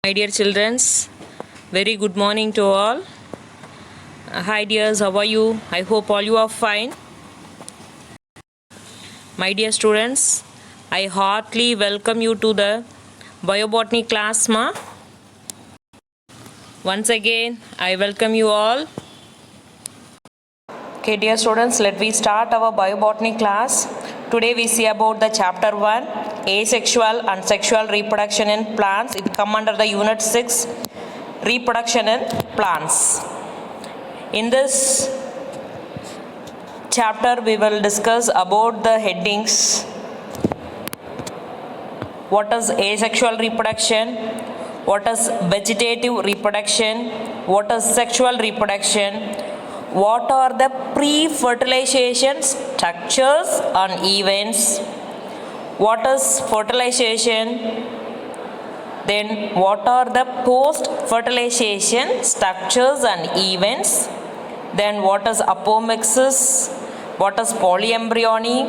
My dear children, very good morning to all. Hi dears, how are you? I hope all you are fine. My dear students, I heartily welcome you to the biobotany class. Once again, I welcome you all. Okay, dear students, let me start our biobotany class. Today we see about the chapter 1, asexual and sexual reproduction in plants. It come under the unit 6, reproduction in plants. In this chapter we will discuss about the headings. What is asexual reproduction? What is vegetative reproduction? What is sexual reproduction? What are the pre-fertilization structures and events? What is fertilization? Then what are the post-fertilization structures and events? Then what is apomixis? What is polyembryony?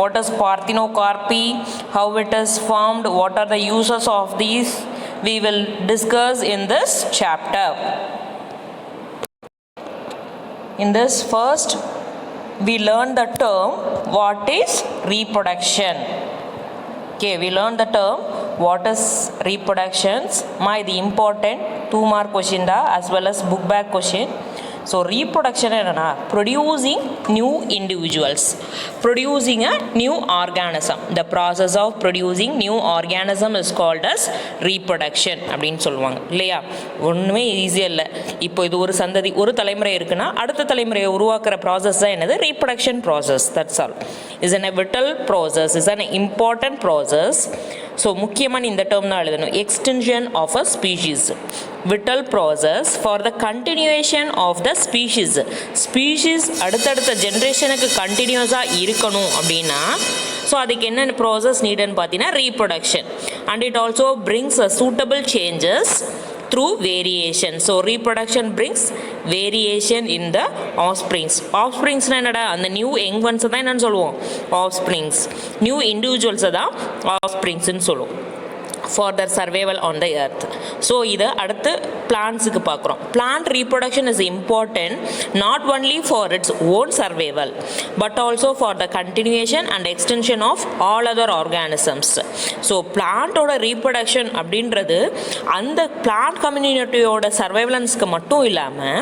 What is parthenocarpy? How it is formed? What are the uses of these? We will discuss in this chapter. In this first, we learn the term what is reproduction. Okay, we learn the term what is reproductions. The important 2 mark question as well as book back question. So reproduction is producing new individuals, producing a new organism. The process of producing new organism is called as reproduction அப்படின்னு சொல்லுவாங்க இல்லையா? ஒன்றுமே ஈஸியாக இல்லை. இப்போ இது ஒரு சந்ததி ஒரு தலைமுறை இருக்குன்னா அடுத்த தலைமுறையை உருவாக்குற ப்ராசஸ் தான் என்னது? Reproduction process. That's all. Is an vital process, is an important process. So முக்கியமான இந்த டேர்ம் தான் எழுதணும். Extension of a species, vital process for the continuation of the species. Species அடுத்தடுத்த ஜென்ரேஷனுக்கு கண்டினியூஸாக இருக்கணும் அப்படின்னா ஸோ அதுக்கு என்னென்ன ப்ராசஸ் நீடுன்னு பார்த்தீங்கன்னா reproduction. And it also brings a suitable changes through variation. So reproduction brings variation in the offsprings. Offsprings என்னடா? அந்த நியூ யங் ஒன்ஸ் தான் என்னன்னு சொல்லுவோம்? offsprings. நியூ இண்டிவிஜுவல்ஸை தான் offspringsன்னு சொல்லுவோம். For their survival on the earth. So இது அடுத்து பிளான்ட்ஸுக்கு பார்க்குறோம். Plant reproduction is important not only for its own survival but also for the continuation and extension of all other organisms. So பிளான்ட்டோட reproduction அப்படின்றது அந்த plant கம்யூனிட்டியோட சர்வைவலன்ஸ்க்கு மட்டும் இல்லாமல்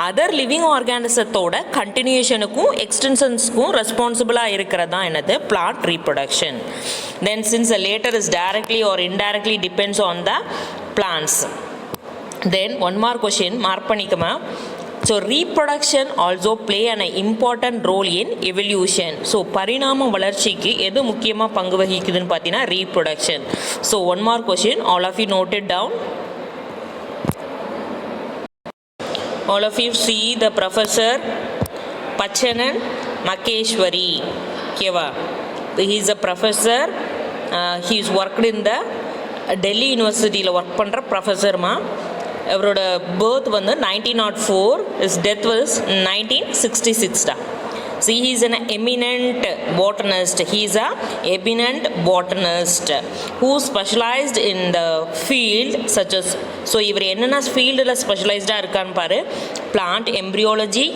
other living ஆர்கானிசத்தோட கண்டினியூஷனுக்கும் எக்ஸ்டென்ஷன்ஸ்க்கும் ரெஸ்பான்சிபிளாக இருக்கிறது தான் என்னது? Plant reproduction. Then since the later is directly or indirectly depends on the plants. Then one more question mark பண்ணிக்கமா. So reproduction also play an important role in evolution. So பரிணாம வளர்ச்சிக்கு எது முக்கியமாக பங்கு வகிக்குதுன்னு பார்த்தீங்கன்னா reproduction. So one more question, all of you note it down. All of you see the professor Pachanan Makeshwari. Okay, he is a professor. He is worked in the Delhi யூனிவர்சிட்டியில் work பண்ணுற ப்ரொஃபஸர்மா. அவரோட birth வந்து 1904, his death was 1966 தான். So he is an eminent botanist. He is a eminent botanist who specialized in the field such as, so இவர் என்னென்ன ஃபீல்டில் ஸ்பெஷலைஸ்டாக இருக்கான்னு பாரு. Plant embryology,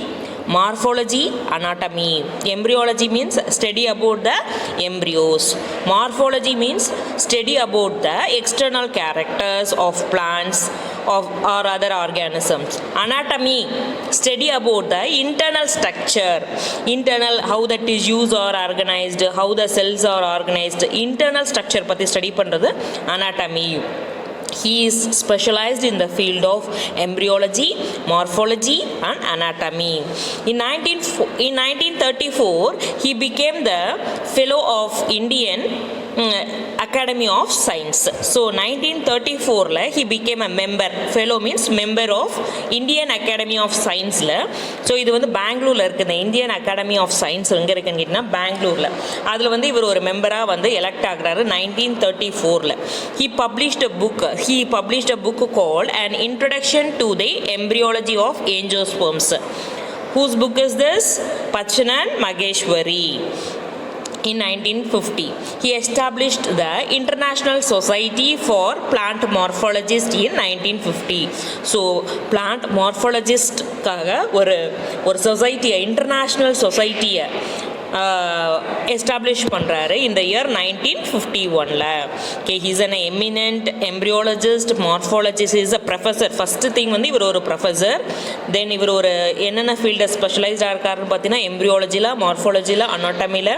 morphology, anatomy. Embryology means study about the embryos. Morphology means study about the external characters of plants or other organisms. Anatomy, study about the internal structure, internal how the tissues are organized, how the cells are organized. Internal structure பற்றி study பண்ணுறது anatomy. He is specialized in the field of embryology, morphology and anatomy. In 1934, he became the fellow of Indian Academy of Science. So 1934 he became a member. Fellow means member of Indian Academy of Science. So இது வந்து பெங்களூரில் இருக்குது. Indian academy of science எங்கே இருக்குன்னு கேட்டிங்கன்னா பெங்களூரில். அதில் வந்து இவர் ஒரு மெம்பராக வந்து எலெக்ட் ஆகிறாரு 1934. He published a book called An Introduction to the Embryology of Angiosperms. Whose book is this? Pachanan Mageshwari. in 1950. He established the International Society for Plant Morphologists in 1950. So plant morphologistக்காக ஒரு சொசைட்டியை international சொசைட்டியை establish பண்ணுறாரு இந்த year 1951. Okay, he's an eminent embryologist, morphologist, is a professor. First thing வந்து இவர் ஒரு professor. தென் இவர் ஒரு என்னென்ன ஃபீல்டை ஸ்பெஷலைஸ்டாக இருக்காருன்னு பார்த்தீங்கன்னா எம்ப்ரியாலஜியில், மார்ஃபாலஜியில், அனாட்டமியில்.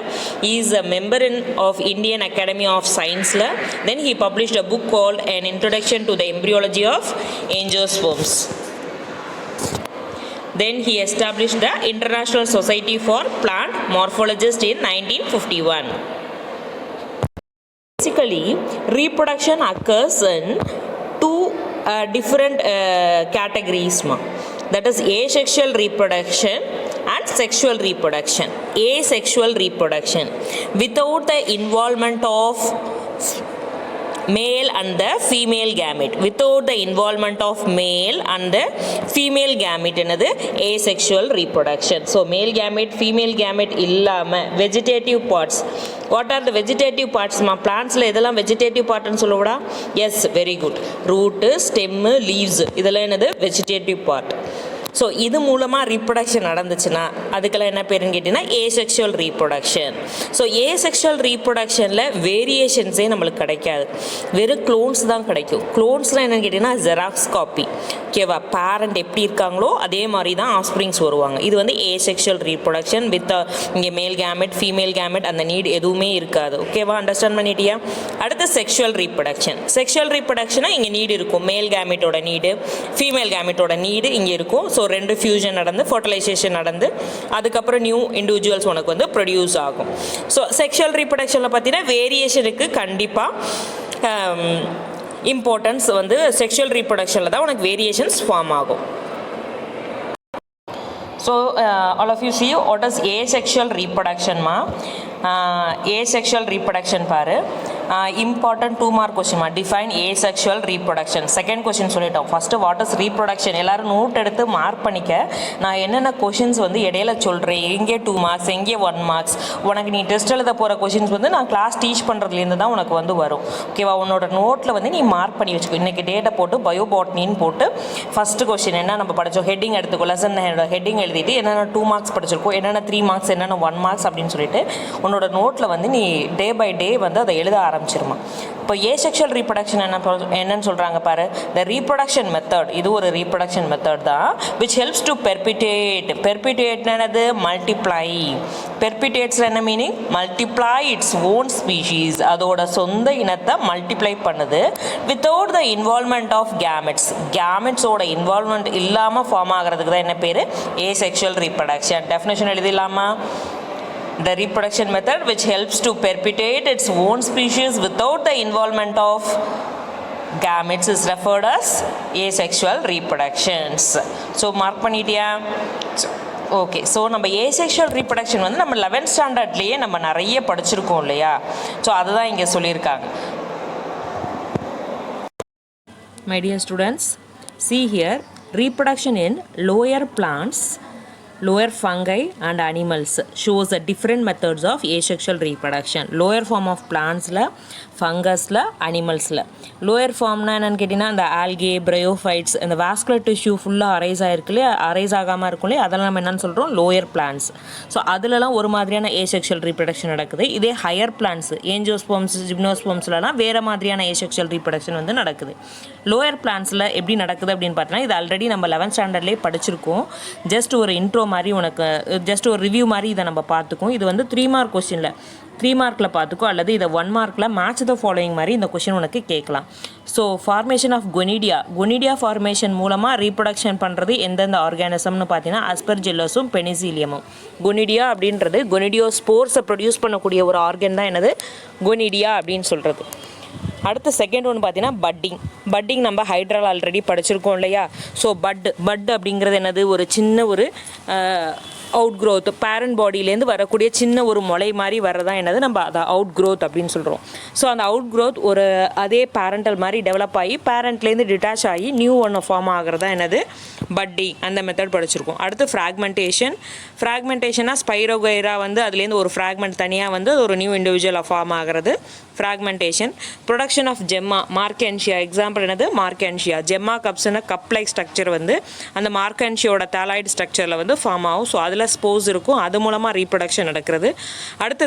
Is a member of Indian academy of சயின்ஸில். Then he published a book called an introduction to the embryology of angiosperms. Then he established the International Society for Plant Morphologists in 1951. Basically, reproduction occurs in two different categories. That is asexual reproduction and sexual reproduction. Asexual reproduction without the involvement of male and the female gamete. Without the involvement of male and the female gamete என்னது asexual reproduction. So male gamete, female gamete இல்லாம vegetative parts. What are the vegetative parts? பிளான்ட்ஸில் இதெல்லாம் vegetative பார்ட்னு சொல்லுவடா? Yes, very good. Root, stem, leaves இதெல்லாம் என்னது vegetative part. So இது மூலமாக ரீப்ரொடக்ஷன் நடந்துச்சுன்னா அதுக்கெல்லாம் என்ன பேருன்னு கேட்டிங்கன்னா ஏசெக்ஷுவல் ரீப்ரொடக்ஷன். ஸோ ஏசெக்ஷுவல் ரீப்ரொடக்ஷனில் வேரியேஷன்ஸே நம்மளுக்கு கிடைக்காது, வெறும் க்ளோன்ஸ் தான் கிடைக்கும். க்ளோன்ஸ்லாம் என்னென்னு கேட்டிங்கன்னா ஜெராக்ஸ் காப்பி. ஓகேவா? பேரண்ட் எப்படி இருக்காங்களோ அதே மாதிரி தான் ஆஃப்ஸ்ப்ரிங்ஸ் வருவாங்க. இது வந்து ஏசெக்ஷுவல் ரீப்ரொடக்ஷன் வித் இங்கே மேல் கேமெட், ஃபீமேல் கேமெட் அந்த நீட் எதுவுமே இருக்காது. ஓகேவா? அண்டர்ஸ்டாண்ட் பண்ணிட்டியா? அடுத்து செக்ஷுவல் ரீப்ரொடக்ஷன். செக்ஷுவல் ரீப்ரொடக்ஷனாக இங்கே நீடு இருக்கும், மேல் கேமெட்டோட நீடு, ஃபீமேல் கேமெட்டோட நீடு இங்கே இருக்கும். ஸோ ரெண்டு ஃபியூஷன் நடந்து, ஃபர்டிலைசேஷன் நடந்து, அதுக்கப்புறம் நியூ இண்டிவிஜுவல்ஸ் உனக்கு வந்து ப்ரொடியூஸ் ஆகும். ஸோ செக்ஷுவல் ரீப்ரொடக்ஷனில் பார்த்தீங்கன்னா வேரியேஷனுக்கு கண்டிப்பாக இம்பார்ட்டன்ஸ் வந்து செக்ஷுவல் ரீப்ரொடக்ஷனில் தான் உனக்கு வேரியேஷன்ஸ் ஃபார்ம் ஆகும். So all of you see what is asexual reproduction ma. Asexual reproduction பாரு, important 2 mark question மா. Define asexual reproduction. Second question சொல்லிட்டோம். ஃபஸ்ட்டு வாட் இஸ் ரீப்ரொடக்ஷன் எல்லோரும் நோட் எடுத்து மார்க் பண்ணிக்க. நான் என்னென்ன கொஷின்ஸ் வந்து இடையில சொல்கிறேன், எங்கே 2 marks எங்கே 1 marks, உனக்கு நீ டெஸ்ட் எழுத போகிற கொஷின்ஸ் வந்து நான் கிளாஸ் டீச் பண்ணுறதுலேருந்து தான் உனக்கு வந்து வரும். ஓகேவா? உன்னோட நோட்டில் வந்து நீ மார்க் பண்ணி வச்சுக்கோ. இன்றைக்கி டேட்டை போட்டு பயோபாட்னின்னு போட்டு ஃபஸ்ட்டு கொஸ்டின் என்ன நம்ம படித்தோம் ஹெட்டிங் எடுத்துக்கோ. லெசன் ஹெட்டிங் எழுதிட்டு என்னென்ன 2 marks படிச்சிருக்கோம், என்னென்ன 3 marks, என்னென்ன 1 marks அப்படின்னு சொல்லிட்டு உன்னோட நோட்டில் வந்து நீ டே பை டே வந்து அதை எழுத ஆரம்பிச்சிருமா. இப்போ ஏசெக்ஷுவல் ரீப்ரொடக்ஷன் என்னன்னு சொல்கிறாங்க பாரு. த ரீப்ரொடக்ஷன் மெத்தட், இது ஒரு ரீப்ரொடக்ஷன் மெத்தட் தான் which helps to perpetuate. Perpetuate என்னது? மல்டிப்ளை. பெர்பிட்டேட்ஸில் என்ன meaning? Multiply its own species, அதோட சொந்த இனத்தை மல்டிப்ளை பண்ணுது without the involvement of gametes. கேமெட்ஸோட இன்வால்மெண்ட் இல்லாமல் ஃபார்ம் ஆகிறதுக்கு தான் என்ன பேர்? Asexual reproduction. டெஃபினேஷன் எழுதிடலாமா? The reproduction method which helps to perpetuate its own species without the involvement of gametes is referred as asexual reproductions. So mark பண்ணிட்டியா? Okay. So நம்ம asexual reproduction வந்து நம்ம 11th ஸ்டாண்டர்ட்லேயே நம்ம நிறைய படிச்சிருக்கோம் இல்லையா? ஸோ அதுதான் இங்கே சொல்லியிருக்காங்க. My dear students, see here, reproduction in lower plants, lower fungi and animals shows the different methods of asexual reproduction. Lower form of plants la, fungus la, animals la. Lower form na என்னன்னு கேட்டிங்கன்னா அந்த algae, bryophytes, இந்த vascular tissue ஃபுல்லாக arise ஆகிருக்குல்லையே, arise ஆகாமல் இருக்கும்லையே, அதெல்லாம் நம்ம என்னென்னு சொல்கிறோம்? Lower plans. ஸோ அதிலலாம் ஒரு மாதிரியான ஏசெக்ஷுவல் ரீப்ரொடக்ஷன் நடக்குது. இதே ஹையர் பிளான்ஸ், ஏஞ்சியோஸ்போம்ஸ், ஜிம்னோஸ்போம்ஸ்லாம் வேறு மாதிரியான ஏசெக்ஷுவல் ரீப்ரொடக்ஷன் வந்து நடக்குது. லோயர் பிளான்ஸில் எப்படி நடக்குது அப்படின்னு பார்த்தீங்கன்னா, இது ஆல்ரெடி நம்ம 11th ஸ்டாண்டர்ட்லேயே படிச்சிருக்கோம். ஜஸ்ட் ஒரு இன்ட்ரோ மாதிரி உனக்கு, ஜஸ்ட் ஒரு ரிவ்யூ மாதிரி இதை நம்ம பார்த்துக்கோம். இது வந்து 3 mark கொஸ்டினில் 3 markல பார்த்துக்கோ, அல்லது இதை 1 markல மேட்ச் த ஃபாலோயிங் மாதிரி இந்த கொஸ்டின் உனக்கு கேட்கலாம். So formation of conidia, conidia formation மூலமாக ரீப்ரொடக்ஷன் பண்ணுறது எந்தெந்த ஆர்கானிசம்னு பார்த்தீங்கன்னா அஸ்பர்ஜில்லஸும் பெனிசிலியமும். கொனிடியா அப்படின்றது கொனிடியோ ஸ்போர்ஸை ப்ரொடியூஸ் பண்ணக்கூடிய ஒரு ஆர்கன் தான் என்னது? கொனிடியா அப்படின்னு சொல்கிறது. அடுத்து செகண்ட் ஒன்று பார்த்தீங்கன்னா பட்டிங். பட்டிங் நம்ம ஹைட்ரால் ஆல்ரெடி படிச்சிருக்கோம் இல்லையா? ஸோ பட் அப்படிங்கிறது என்னது? ஒரு சின்ன ஒரு அவுட் க்ரோத், பேரண்ட் பாடியிலேருந்து வரக்கூடிய சின்ன ஒரு முளை மாதிரி வரதான் என்னது நம்ம அதை அவுட் க்ரோத் அப்படின்னு சொல்கிறோம். ஸோ அந்த அவுட் க்ரோத் ஒரு அதே பேரண்டல் மாதிரி டெவலப் ஆகி பேரண்ட்லேருந்து டிட்டாச் ஆகி நியூ ஒன்று ஃபார்ம் ஆகிறதா என்னது பட்டிங். அந்த மெத்தட் படிச்சிருக்கோம். அடுத்து ஃப்ராக்மெண்டேஷனாக ஸ்பைரோகைரா வந்து அதுலேருந்து ஒரு ஃப்ராக்மெண்ட் தனியாக வந்து ஒரு நியூ இண்டிவிஜுவலாக ஃபார்ம் ஆகிறது fragmentation. Production of gemma, marchantia, example என்னது மார்க்கென்ஷியா. ஜெம்மா கப்ஸ்னா கப் லைக் ஸ்ட்ரக்சர் வந்து அந்த மார்க்கென்ஷியோட தாலாய்டு ஸ்ட்ரக்சரில் வந்து ஃபார்ம் ஆகும். ஸோ அதில் ஸ்போர்ஸ் இருக்கும், அது மூலமாக ரீப்ரொடக்ஷன் நடக்கிறது. அடுத்து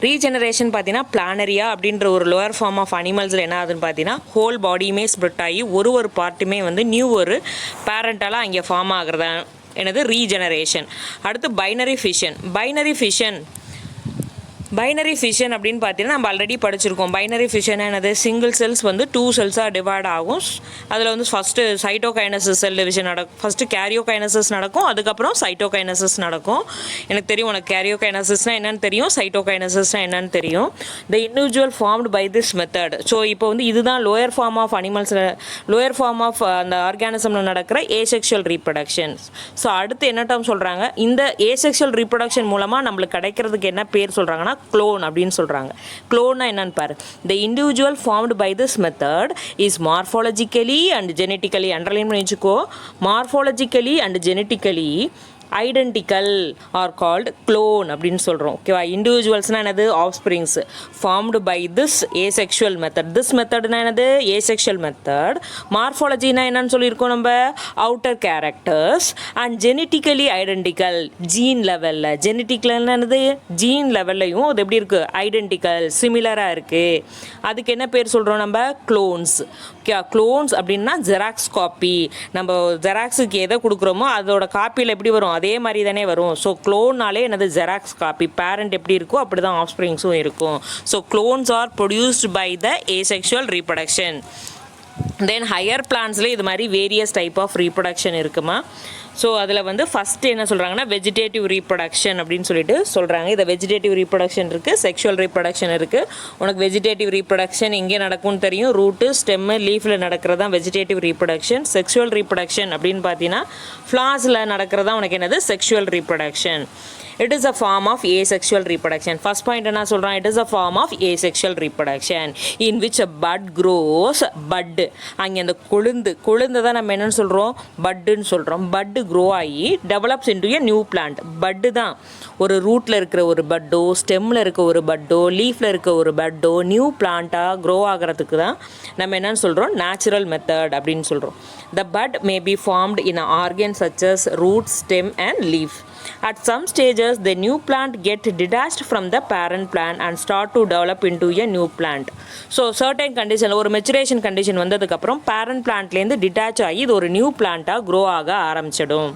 ரீஜெனரேஷன் பார்த்தீங்கன்னா பிளானரியா அப்படின்ற ஒரு லோயர் ஃபார்ம் ஆஃப் அனிமல்ஸில் என்ன ஆகுதுன்னு பார்த்தீங்கன்னா ஹோல் பாடியுமே ஸ்ப்ளிட் ஆகி ஒரு பார்ட்டுமே வந்து நியூ ஒரு பேரண்டால் அங்கே ஃபார்ம் ஆகுறதா என்னது ரீஜெனரேஷன். அடுத்து பைனரி ஃபிஷன் அப்படின்னு பார்த்தீங்கன்னா நம்ம ஆல்ரெடி படிச்சிருக்கோம். பைனரி ஃபிஷன் என்னது சிங்கிள் செல்ஸ் வந்து 2 செல்ஸாக டிவைட் ஆகும். அதில் வந்து ஃபஸ்ட்டு சைட்டோகைனசிஸ் செல் டிவிஷன் நடக்கும், ஃபஸ்ட்டு கேரியோகைனசிஸ் நடக்கும், அதுக்கப்புறம் சைட்டோகைனசிஸ் நடக்கும். எனக்கு தெரியும் உனக்கு கேரியோகைனசிஸ்னால் என்னென்னு தெரியும், சைட்டோகைனசிஸ்னால் என்னென்னு தெரியும். The individual formed by this method. So இப்போ வந்து இதுதான் லோயர் ஃபார்ம் ஆஃப் அனிமல்ஸில் லோயர் ஃபார்ம் ஆஃப் அந்த ஆர்கானிசமில் நடக்கிற ஏசெக்ஷுவல் ரீப்ரொடக்ஷன்ஸ். ஸோ அடுத்து என்ன டேர்ம் சொல்கிறாங்க, இந்த ஏசெக்ஷுவல் ரீப்ரொடக்ஷன் மூலமாக நம்மளுக்கு கிடைக்கிறதுக்கு என்ன பேர் சொல்கிறாங்கன்னா க்ளோன் அப்படின்னு சொல்கிறாங்க. க்ளோன்னா என்னன்னு பாரு. The individual formed by this method is morphologically and genetically, underline பண்ணி வச்சுக்கோ, morphologically and genetically identical are called clone அப்படின்னு சொல்கிறோம். ஓகேவா. இண்டிவிஜுவல்ஸ்னால் என்னது offsprings formed by this asexual method. This மெத்தட்னா என்னது ஏசெக்ஷுவல் மெத்தட். மார்ஃபாலஜினா என்னன்னு சொல்லியிருக்கோம் நம்ம outer characters and genetically identical gene லெவலில். ஜெனட்டிக்கல்னா என்னது ஜீன் லெவல்லையும் அது எப்படி இருக்குது ஐடென்டிக்கல் சிமிலராக இருக்குது. அதுக்கு என்ன பேர் சொல்கிறோம் நம்ம க்ளோன்ஸ். ஓகே. க்ளோன்ஸ் அப்படின்னா ஜெராக்ஸ் காப்பி. நம்ம ஜெராக்ஸுக்கு எதை கொடுக்குறோமோ அதோட காப்பியில் எப்படி வரும் அதே மாதிரி தானே வரும். ஸோ க்ளோன்னாலே என்னது ஜெராக்ஸ் காப்பி. பேரண்ட் எப்படி இருக்கோ அப்படி தான் ஆஃப்ஸ்ப்ரிங்ஸும் இருக்கும். So clones are produced by the asexual reproduction. Then higher பிளான்ட்ஸில் இது மாதிரி வேரியஸ் டைப் ஆஃப் ரீப்ரொடக்ஷன் இருக்குமா. ஸோ அதில் வந்து ஃபஸ்ட்டு என்ன சொல்கிறாங்கன்னா வெஜிடேட்டிவ் ரீப்ரொடக்ஷன் அப்படின்னு சொல்லிட்டு சொல்கிறாங்க. இதை வெஜிடேட்டிவ் ரீப்ரொடக்ஷன் இருக்குது, செக்ஷுவல் ரீப்ரொடக்ஷன் இருக்குது. உனக்கு வெஜிடேட்டிவ் ரீப்ரொடக்ஷன் எங்கே நடக்கும்னு தெரியும், ரூட்டு ஸ்டெம்மு லீஃபில் நடக்கிறது தான் வெஜிடேட்டிவ் ரீப்ரொடக்ஷன். செக்ஷுவல் ரீப்ரொடக்ஷன் அப்படின்னு பார்த்தீங்கன்னா ஃப்ளாஸில் நடக்கிறது தான் உனக்கு என்னது sexual reproduction. It is a form of asexual reproduction. First point என்ன சொல்கிறான், it is a form of asexual reproduction in which a bud grows. bud அங்கே அந்த கொழுந்து தான் நம்ம என்னன்னு சொல்கிறோம் பட்டுன்னு சொல்கிறோம். பட்டு க்ரோ ஆகி develops into a new plant. பட்டு தான் ஒரு ரூட்டில் இருக்கிற ஒரு பட்டோ, ஸ்டெம்மில் இருக்க ஒரு பட்டோ, லீஃபில் இருக்க ஒரு பட்டோ நியூ பிளான்ட்டாக க்ரோ ஆகிறதுக்கு தான் நம்ம என்னன்னு சொல்கிறோம் நேச்சுரல் மெத்தட் அப்படின்னு சொல்கிறோம். The bud may be formed in an organ such as root, stem and leaf. At some stages, the new plant get detached from the parent plant and start to develop into a new plant. So, certain condition, ஒரு maturation condition வந்ததுக்கப்புறம் parent plantலேருந்து detach ஆகி இது ஒரு new பிளான்ட்டாக grow ஆக ஆரம்பிச்சிடும்.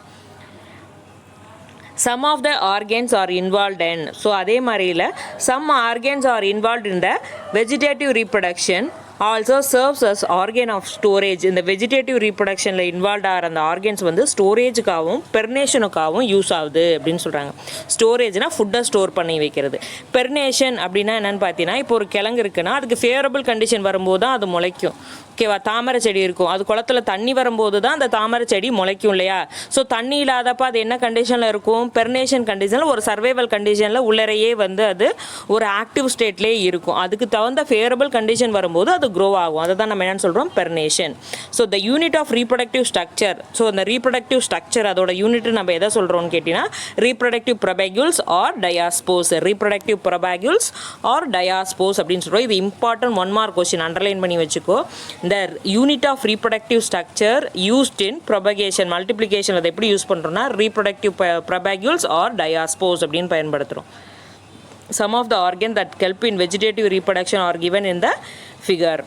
Some of the organs are involved in. So, அதே மாதிரியில் some organs are involved in the vegetative reproduction. Also serves as organ of storage. இந்த வெஜிடேட்டிவ் ரீப்ரொடக்ஷனில் இன்வால்வ் ஆகிற அந்த ஆர்கன்ஸ் வந்து ஸ்டோரேஜுக்காகவும் பெர்னேஷனுக்காகவும் யூஸ் ஆகுது அப்படின்னு சொல்கிறாங்க. ஸ்டோரேஜ்னால் ஃபுட்டை ஸ்டோர் பண்ணி வைக்கிறது. பெர்னேஷன் அப்படின்னா என்னென்னு பார்த்தீங்கன்னா இப்போ ஒரு கிழங்கு இருக்குன்னா அதுக்கு ஃபேவரபிள் கண்டிஷன் வரும்போது தான் அது முளைக்கும். ஓகேவா. தாமரை செடி இருக்கும், அது குளத்தில் தண்ணி வரும்போது தான் அந்த தாமரை செடி முளைக்கும் இல்லையா. ஸோ தண்ணி இல்லாதப்போ அது என்ன கண்டிஷனில் இருக்கும், பெர்னேஷன் கண்டிஷனில் ஒரு சர்வைவல் கண்டிஷனில் உள்ளரையே வந்து அது ஒரு ஆக்டிவ் ஸ்டேட்லேயே இருக்கும். அதுக்கு தகுந்த ஃபேவரபிள் கண்டிஷன் வரும்போது அது க்ரோ ஆகும். அதை தான் நம்ம என்னென்னு சொல்கிறோம் perennation. So the unit of reproductive structure. So அந்த ரீப்ரொடக்டிவ் ஸ்ட்ரக்சர் அதோட யூனிட் நம்ம எதை சொல்கிறோம்னு கேட்டிங்கன்னா reproductive propagules are diaspores. Reproductive propagules are diaspores அப்படின்னு சொல்கிறோம். இது இம்பார்ட்டன்ட் 1 மார்க் கொஸ்டின், அண்டர்லைன் பண்ணி வச்சுக்கோ. The unit of reproductive structure used in propagation, multiplication அதை எப்படி யூஸ் பண்ணுறோம்னா reproductive propagules or diaspores அப்படின்னு பயன்படுத்துகிறோம். Some of the organs that help in vegetative reproduction are given in the figure.